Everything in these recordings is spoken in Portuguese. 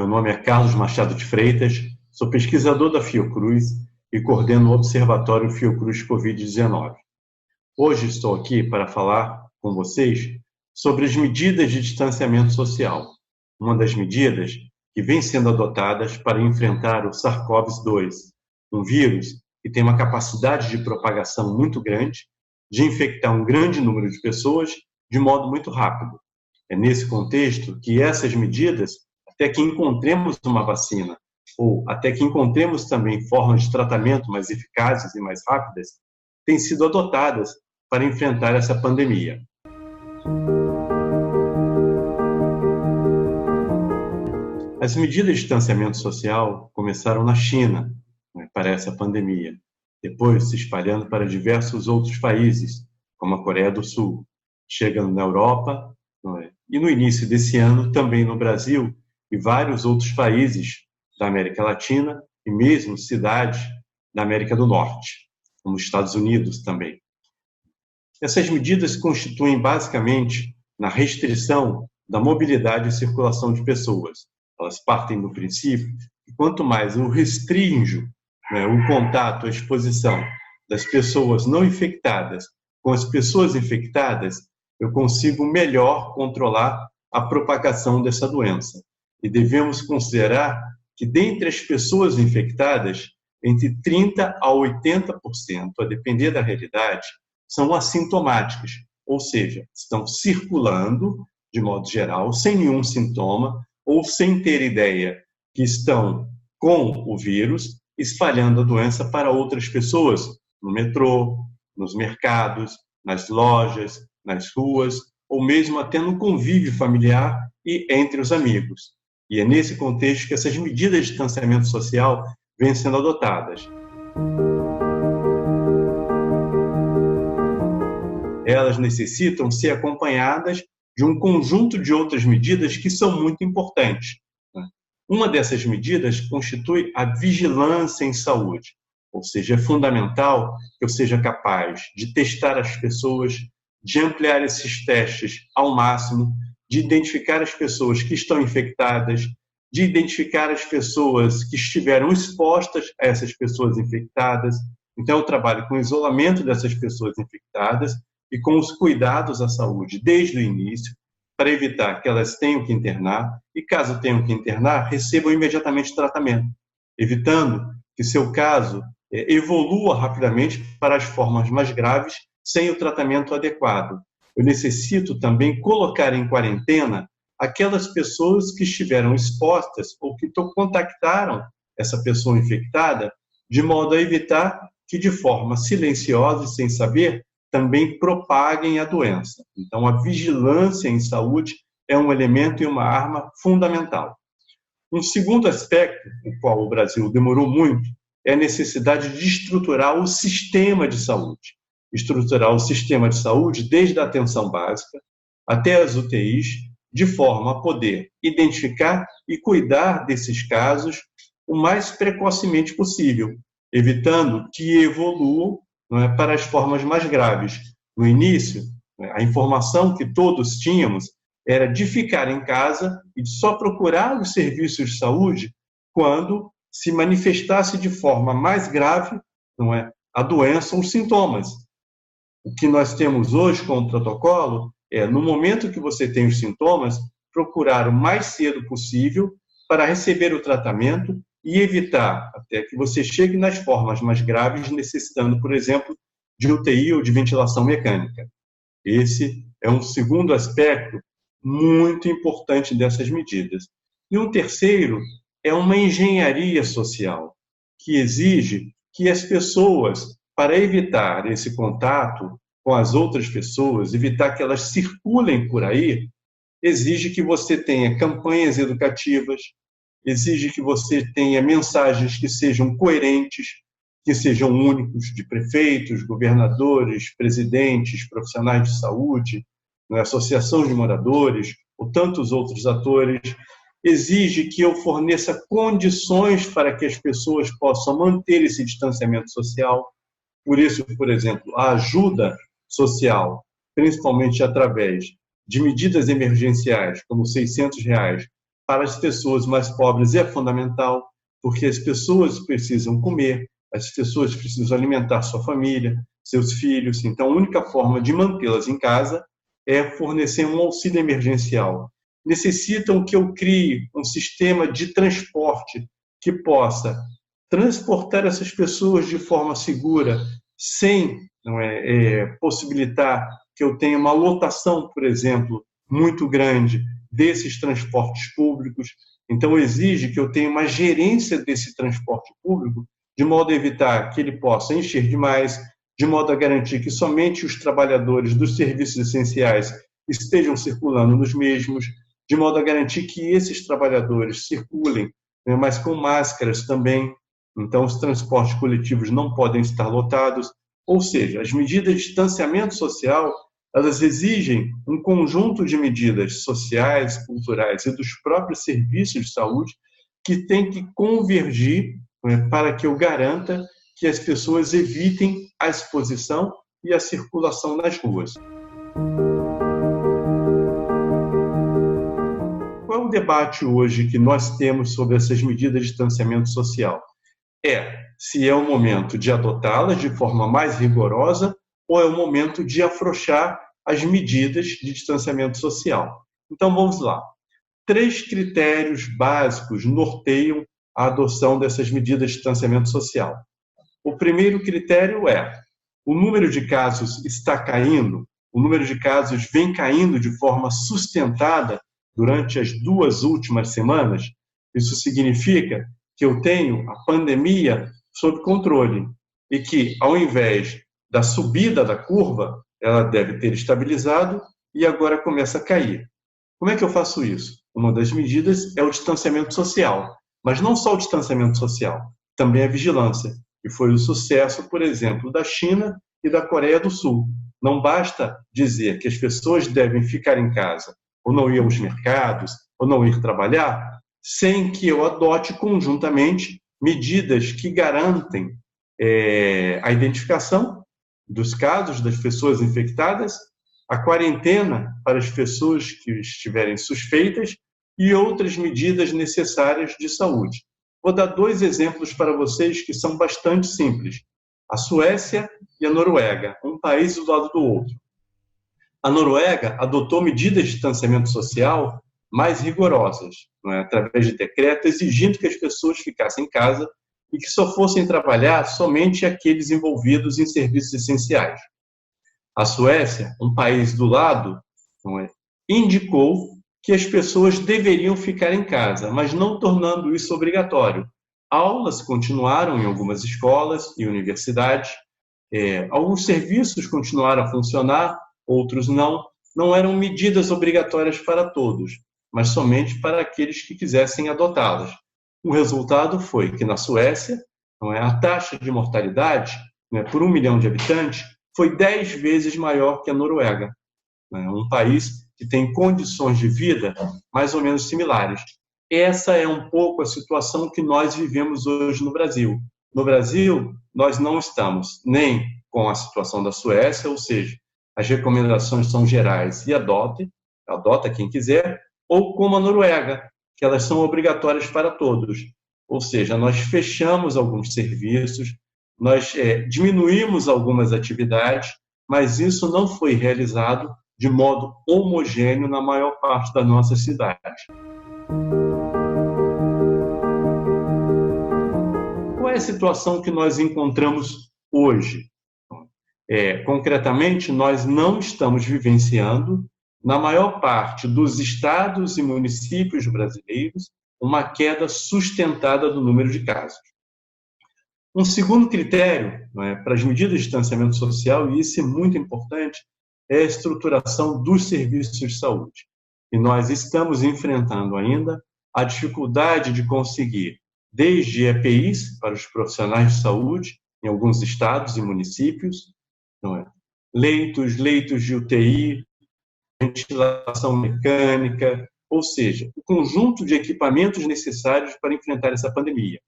Meu nome é Carlos Machado de Freitas, sou pesquisador da Fiocruz e coordeno o Observatório Fiocruz Covid-19. Hoje estou aqui para falar com vocês sobre as medidas de distanciamento social, uma das medidas que vem sendo adotadas para enfrentar o SARS-CoV-2, um vírus que tem uma capacidade de propagação muito grande, de infectar um grande número de pessoas de modo muito rápido. É nesse contexto que essas medidas, até que encontremos uma vacina, ou até que encontremos também formas de tratamento mais eficazes e mais rápidas, têm sido adotadas para enfrentar essa pandemia. As medidas de distanciamento social começaram na China, para essa pandemia, depois se espalhando para diversos outros países, como a Coreia do Sul, chegando na Europa, e no início desse ano também no Brasil e vários outros países da América Latina e mesmo cidades da América do Norte, como os Estados Unidos também. Essas medidas constituem basicamente na restrição da mobilidade e circulação de pessoas. Elas partem do princípio que quanto mais eu restringo o contato, a exposição das pessoas não infectadas com as pessoas infectadas, eu consigo melhor controlar a propagação dessa doença. E devemos considerar que, dentre as pessoas infectadas, entre 30% a 80%, a depender da realidade, são assintomáticas, ou seja, estão circulando, de modo geral, sem nenhum sintoma ou sem ter ideia que estão com o vírus, espalhando a doença para outras pessoas, no metrô, nos mercados, nas lojas, nas ruas, ou mesmo até no convívio familiar e entre os amigos. E é nesse contexto que essas medidas de distanciamento social vêm sendo adotadas. Elas necessitam ser acompanhadas de um conjunto de outras medidas que são muito importantes. Uma dessas medidas constitui a vigilância em saúde, ou seja, é fundamental que eu seja capaz de testar as pessoas, de ampliar esses testes ao máximo, de identificar as pessoas que estão infectadas, de identificar as pessoas que estiveram expostas a essas pessoas infectadas. Então, eu trabalho com o isolamento dessas pessoas infectadas e com os cuidados à saúde desde o início, para evitar que elas tenham que internar e, caso tenham que internar, recebam imediatamente tratamento, evitando que seu caso evolua rapidamente para as formas mais graves sem o tratamento adequado. Eu necessito também colocar em quarentena aquelas pessoas que estiveram expostas ou que contactaram essa pessoa infectada, de modo a evitar que, de forma silenciosa e sem saber, também propaguem a doença. Então, a vigilância em saúde é um elemento e uma arma fundamental. Um segundo aspecto, o qual o Brasil demorou muito, é a necessidade de estruturar o sistema de saúde. Estruturar o sistema de saúde desde a atenção básica até as UTIs, de forma a poder identificar e cuidar desses casos o mais precocemente possível, evitando que evoluam para as formas mais graves. No início, a informação que todos tínhamos era de ficar em casa e de só procurar os serviços de saúde quando se manifestasse de forma mais grave, a doença ou os sintomas. O que nós temos hoje com o protocolo é, no momento que você tem os sintomas, procurar o mais cedo possível para receber o tratamento e evitar até que você chegue nas formas mais graves, necessitando, por exemplo, de UTI ou de ventilação mecânica. Esse é um segundo aspecto muito importante dessas medidas. E um terceiro é uma engenharia social, que exige que as pessoas, para evitar esse contato com as outras pessoas, evitar que elas circulem por aí, exige que você tenha campanhas educativas, exige que você tenha mensagens que sejam coerentes, que sejam únicos, de prefeitos, governadores, presidentes, profissionais de saúde, associação de moradores, ou tantos outros atores. Exige que eu forneça condições para que as pessoas possam manter esse distanciamento social. Por isso, por exemplo, a ajuda social, principalmente através de medidas emergenciais, como R$ 600, para as pessoas mais pobres é fundamental, porque as pessoas precisam comer, as pessoas precisam alimentar sua família, seus filhos. Então, a única forma de mantê-las em casa é fornecer um auxílio emergencial. Necessitam que eu crie um sistema de transporte que possa transportar essas pessoas de forma segura, sem possibilitar que eu tenha uma lotação, por exemplo, muito grande desses transportes públicos. Então, exige que eu tenha uma gerência desse transporte público, de modo a evitar que ele possa encher demais, de modo a garantir que somente os trabalhadores dos serviços essenciais estejam circulando nos mesmos, de modo a garantir que esses trabalhadores circulem, mas com máscaras também. Então, os transportes coletivos não podem estar lotados. Ou seja, as medidas de distanciamento social, elas exigem um conjunto de medidas sociais, culturais e dos próprios serviços de saúde que tem que convergir para que eu garanta que as pessoas evitem a exposição e a circulação nas ruas. Qual é o debate hoje que nós temos sobre essas medidas de distanciamento social? Se é o momento de adotá-las de forma mais rigorosa ou é o momento de afrouxar as medidas de distanciamento social. Então, vamos lá. 3 critérios básicos norteiam a adoção dessas medidas de distanciamento social. O primeiro critério é: o número de casos está caindo, o número de casos vem caindo de forma sustentada durante as 2 últimas semanas. Isso significa que eu tenho a pandemia sob controle e que, ao invés da subida da curva, ela deve ter estabilizado e agora começa a cair. Como é que eu faço isso? Uma das medidas é o distanciamento social, mas não só o distanciamento social, também a vigilância, que foi o sucesso, por exemplo, da China e da Coreia do Sul. Não basta dizer que as pessoas devem ficar em casa, ou não ir aos mercados, ou não ir trabalhar, sem que eu adote conjuntamente medidas que garantem a identificação dos casos das pessoas infectadas, a quarentena para as pessoas que estiverem suspeitas e outras medidas necessárias de saúde. Vou dar 2 exemplos para vocês que são bastante simples. A Suécia e a Noruega, um país do lado do outro. A Noruega adotou medidas de distanciamento social mais rigorosas, através de decreto, exigindo que as pessoas ficassem em casa e que só fossem trabalhar somente aqueles envolvidos em serviços essenciais. A Suécia, um país do lado, indicou que as pessoas deveriam ficar em casa, mas não tornando isso obrigatório. Aulas continuaram em algumas escolas e universidades, alguns serviços continuaram a funcionar, outros não. Não eram medidas obrigatórias para todos, mas somente para aqueles que quisessem adotá-las. O resultado foi que, na Suécia, a taxa de mortalidade por 1 milhão de habitantes foi 10 vezes maior que a Noruega, um país que tem condições de vida mais ou menos similares. Essa é um pouco a situação que nós vivemos hoje no Brasil. No Brasil, nós não estamos nem com a situação da Suécia, ou seja, as recomendações são gerais e adota quem quiser, ou como a Noruega, que elas são obrigatórias para todos. Ou seja, nós fechamos alguns serviços, nós diminuímos algumas atividades, mas isso não foi realizado de modo homogêneo na maior parte das nossas cidades. Qual é a situação que nós encontramos hoje? Concretamente, nós não estamos vivenciando, na maior parte dos estados e municípios brasileiros, uma queda sustentada do número de casos. Um segundo critério para as medidas de distanciamento social, e isso é muito importante, é a estruturação dos serviços de saúde. E nós estamos enfrentando ainda a dificuldade de conseguir, desde EPIs para os profissionais de saúde, em alguns estados e municípios, leitos de UTI, ventilação mecânica, ou seja, o conjunto de equipamentos necessários para enfrentar essa pandemia.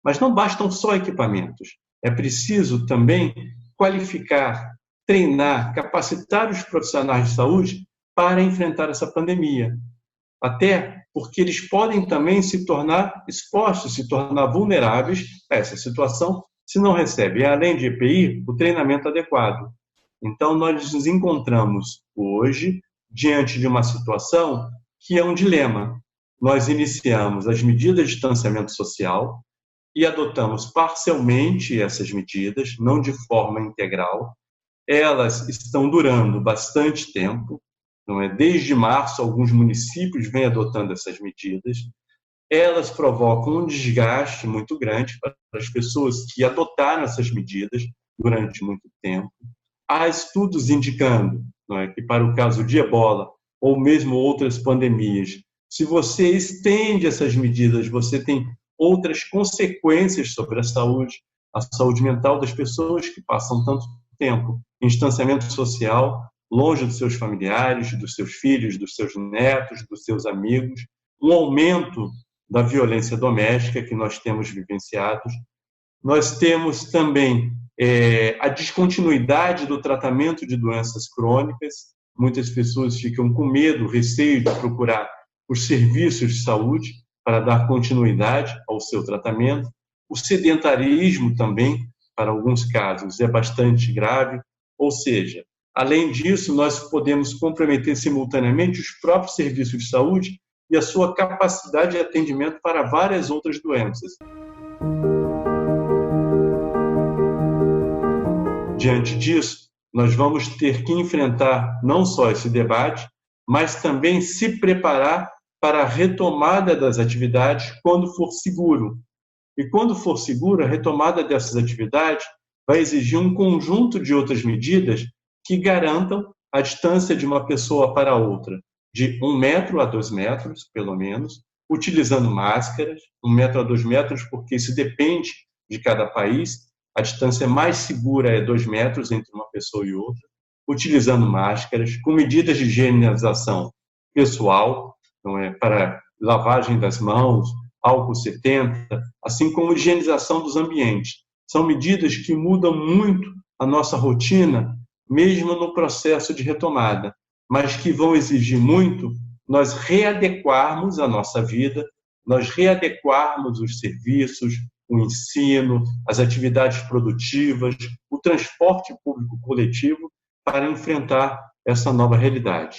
Mas não bastam só equipamentos, é preciso também qualificar, treinar, capacitar os profissionais de saúde para enfrentar essa pandemia. Até porque eles podem também se tornar expostos, se tornar vulneráveis a essa situação, se não recebem, além de EPI, o treinamento adequado. Então, nós nos encontramos hoje diante de uma situação que é um dilema. Nós iniciamos as medidas de distanciamento social e adotamos parcialmente essas medidas, não de forma integral. Elas estão durando bastante tempo, não é? Desde março, alguns municípios vêm adotando essas medidas. Elas provocam um desgaste muito grande para as pessoas que adotaram essas medidas durante muito tempo. Há estudos indicando, não é, que para o caso de ebola ou mesmo outras pandemias, se você estende essas medidas, você tem outras consequências sobre a saúde mental das pessoas que passam tanto tempo em distanciamento social, longe dos seus familiares, dos seus filhos, dos seus netos, dos seus amigos, um aumento da violência doméstica que nós temos vivenciado. Nós temos também a descontinuidade do tratamento de doenças crônicas. Muitas pessoas ficam com medo, receio de procurar os serviços de saúde para dar continuidade ao seu tratamento. O sedentarismo também, para alguns casos, é bastante grave. Ou seja, além disso, nós podemos comprometer simultaneamente os próprios serviços de saúde e a sua capacidade de atendimento para várias outras doenças. Diante disso, nós vamos ter que enfrentar não só esse debate, mas também se preparar para a retomada das atividades quando for seguro. E quando for seguro, a retomada dessas atividades vai exigir um conjunto de outras medidas que garantam a distância de uma pessoa para outra, de 1 metro a 2 metros, pelo menos, utilizando máscaras, 1 metro a 2 metros, porque isso depende de cada país. A distância mais segura é 2 metros entre uma pessoa e outra, utilizando máscaras, com medidas de higienização pessoal, não é, para lavagem das mãos, álcool 70, assim como higienização dos ambientes. São medidas que mudam muito a nossa rotina, mesmo no processo de retomada, mas que vão exigir muito nós readequarmos a nossa vida, nós readequarmos os serviços, o ensino, as atividades produtivas, o transporte público coletivo para enfrentar essa nova realidade.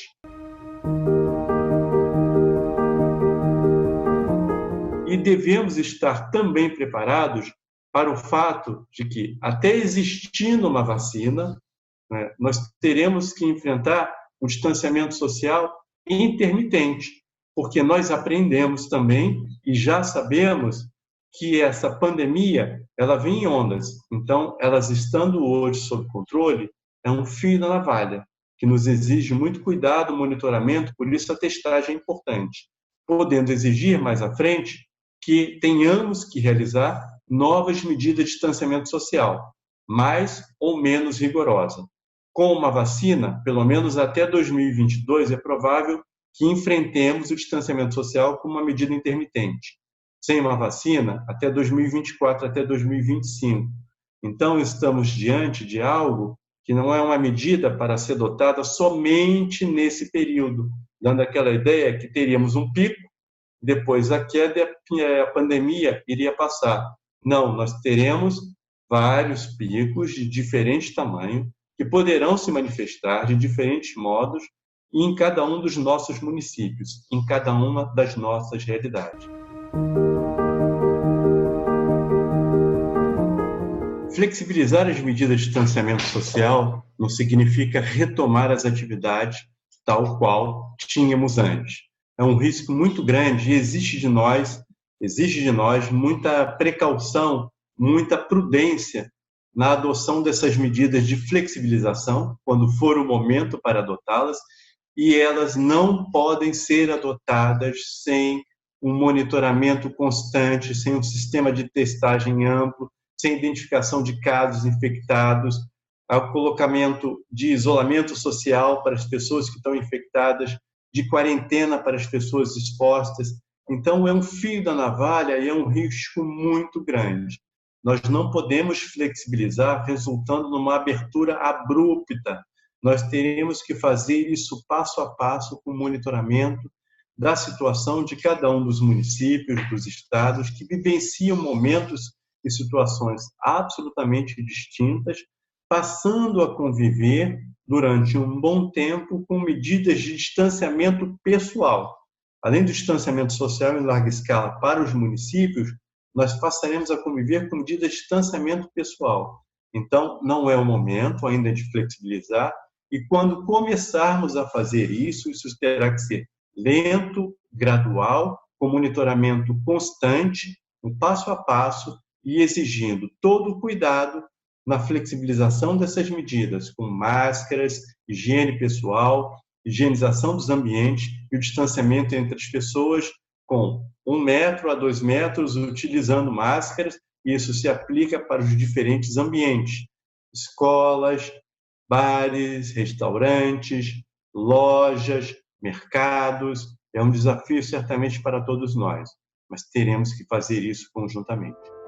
E devemos estar também preparados para o fato de que, até existindo uma vacina, né, nós teremos que enfrentar o distanciamento social intermitente, porque nós aprendemos também e já sabemos que essa pandemia ela vem em ondas. Então, elas estando hoje sob controle, é um fio na navalha, que nos exige muito cuidado, monitoramento, por isso a testagem é importante, podendo exigir mais à frente que tenhamos que realizar novas medidas de distanciamento social, mais ou menos rigorosa. Com uma vacina, pelo menos até 2022, é provável que enfrentemos o distanciamento social com uma medida intermitente. Sem uma vacina, até 2024, até 2025. Então, estamos diante de algo que não é uma medida para ser adotada somente nesse período, dando aquela ideia que teríamos um pico, depois a queda e a pandemia iria passar. Não, nós teremos vários picos de diferente tamanho, que poderão se manifestar de diferentes modos e em cada um dos nossos municípios, em cada uma das nossas realidades. Flexibilizar as medidas de distanciamento social não significa retomar as atividades tal qual tínhamos antes. É um risco muito grande e exige de nós muita precaução, muita prudência na adoção dessas medidas de flexibilização, quando for o momento para adotá-las, e elas não podem ser adotadas sem um monitoramento constante, sem um sistema de testagem amplo, sem identificação de casos infectados, o colocamento de isolamento social para as pessoas que estão infectadas, de quarentena para as pessoas expostas. Então, é um fio da navalha e é um risco muito grande. Nós não podemos flexibilizar resultando numa abertura abrupta. Nós teremos que fazer isso passo a passo com monitoramento, da situação de cada um dos municípios, dos estados, que vivenciam momentos e situações absolutamente distintas, passando a conviver durante um bom tempo com medidas de distanciamento pessoal. Além do distanciamento social em larga escala para os municípios, nós passaremos a conviver com medidas de distanciamento pessoal. Então, não é o momento ainda de flexibilizar, e quando começarmos a fazer isso terá que ser lento, gradual, com monitoramento constante, um passo a passo, e exigindo todo o cuidado na flexibilização dessas medidas, com máscaras, higiene pessoal, higienização dos ambientes e o distanciamento entre as pessoas com 1 metro a 2 metros, utilizando máscaras, e isso se aplica para os diferentes ambientes, escolas, bares, restaurantes, lojas, mercados. É um desafio certamente para todos nós, mas teremos que fazer isso conjuntamente.